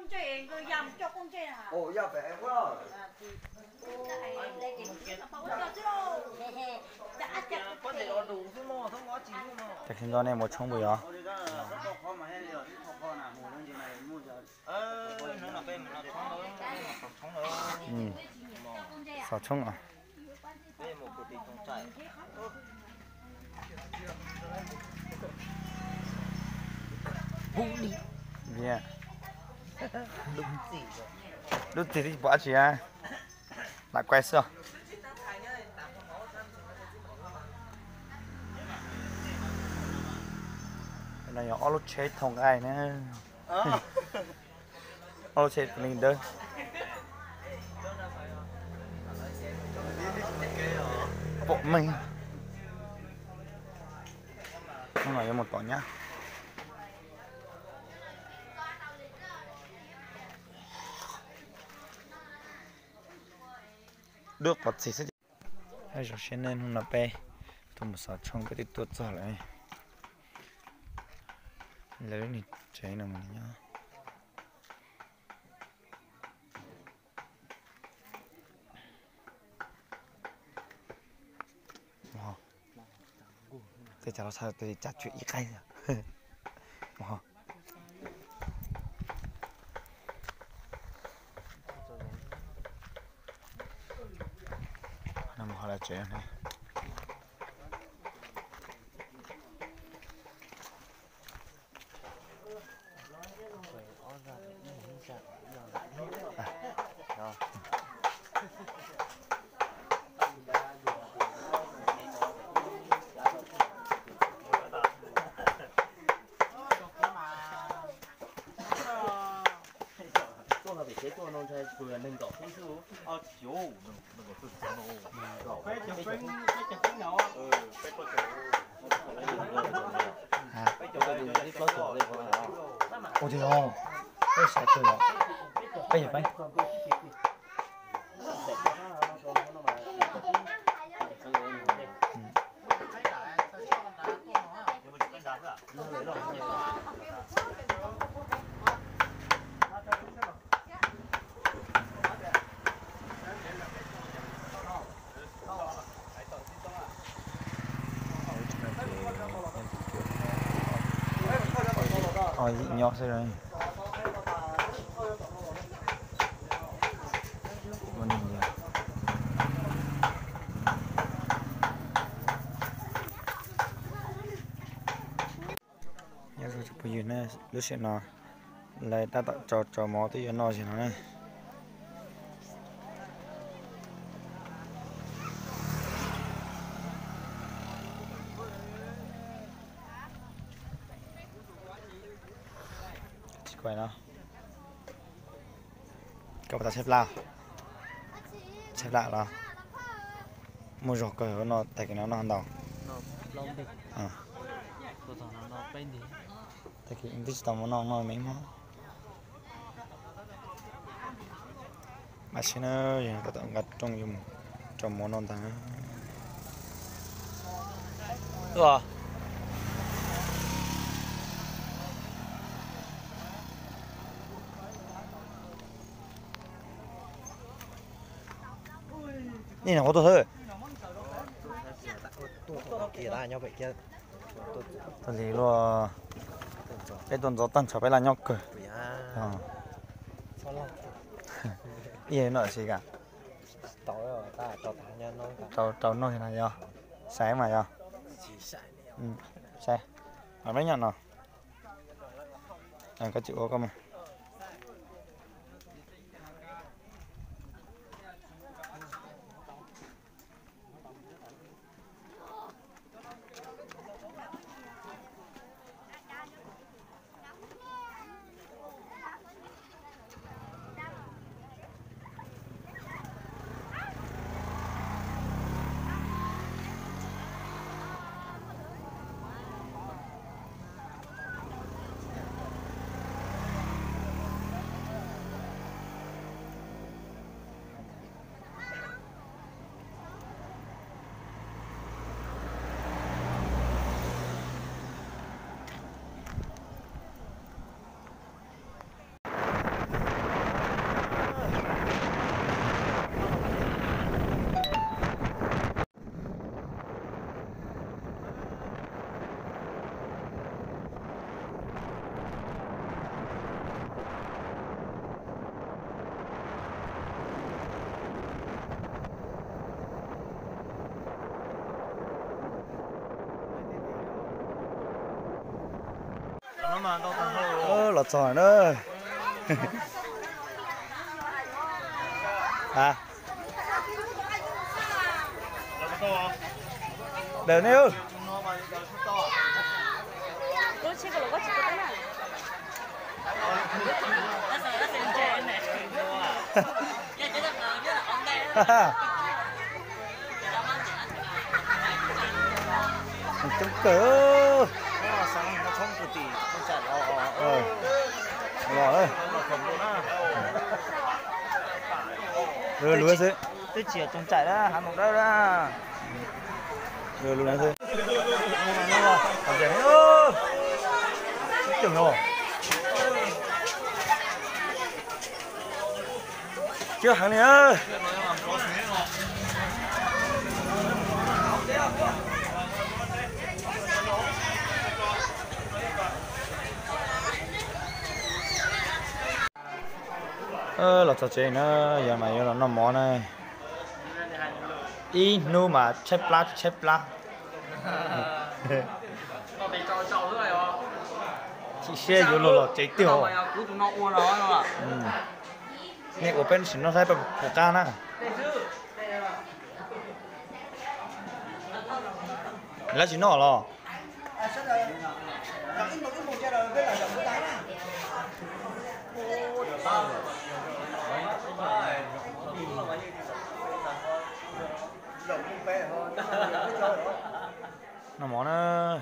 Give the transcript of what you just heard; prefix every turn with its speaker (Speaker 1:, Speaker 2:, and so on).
Speaker 1: con trẻ rồi dầm cho con trẻ hả?
Speaker 2: Ồ, dạ bé quá.
Speaker 3: chắc chắn này một trong buổi đó sáu trong à yeah đúng gì thì bỏ chị à lại quay sao này nhỏ lúc chết thông ai nữa lúc chết mình đơn bộ mình không phải một tổ nhá được vật gì sẽ hay rồi xem nên không là pe tôi một số trong cái tuột ra lại lấy này cháy nào mình nhá wow thế chả sao tôi chặt chuyện ít cái rồi wow nằm họ là trẻ này
Speaker 4: cáiตัวนนท์ชัยเผื่อหนึ่งดอกที่สู้อ๋อโย่หนึ่งดอกสุดโน่เป๊ะจะเป็นเนาะเป๊ะก็โจ้เป๊ะจะไปดูที่ก็โจ้เลยพอแล้ว
Speaker 3: 어디요? 왜 샀어요? 빨리 빨리. nhỏ rồi. Giờ rồi bây giờ này lúc sẽ nó lại ta tạo trò mò tới giờ nó gì nó này. Quay nó các bạn xếp lại là mua rổ cờ nó tại cái nó ăn đầu tại cái ít tầm nó mấy món mà xin ơi ta tận gặt trong dùng trong món non thằng rồiนี่นะโอ้ตัวเธอกี่ได้nhau vậy kiaตัวนี้ก็cái tuần gió tăng trở về là nhau cười gì nữa gì cả tàu nó thế này nhá sáng mà nhá sáng ở mấy nhận nào có chịu không mà
Speaker 4: nó mà đâu thằng hô.
Speaker 3: lọt sỏi nữa. À, đều nêu.
Speaker 4: Nó mà giờ chút to.
Speaker 1: 너 지금 너가 찍고 떠나. nó xem trên này. Dạ chỉ là ngờ chứ là ông đây.
Speaker 3: Trông cỡ.
Speaker 4: Nó sáng nó không cụ tỉ, không chặt
Speaker 3: Rồi ơi.
Speaker 4: nó không luôn á.
Speaker 3: Rồi lùi ra.
Speaker 4: Tôi chỉ ở trong chạy đó, hắn một đâu đó.
Speaker 3: Rồi lùi ra. Cảm giác ơ. Chừng rồi. Chưa hàng này ơi. Là thật sự nó giờ mày là nó mỏ này y nu mà chép lá
Speaker 4: Nó bị trâu rồi hả?
Speaker 3: chị xe vô lò cháy tiêu
Speaker 4: Cú tụi nó uống nó à.
Speaker 3: nghe của bên nó thấy bằng của ca na là chỉ nó lo nó mỏ nó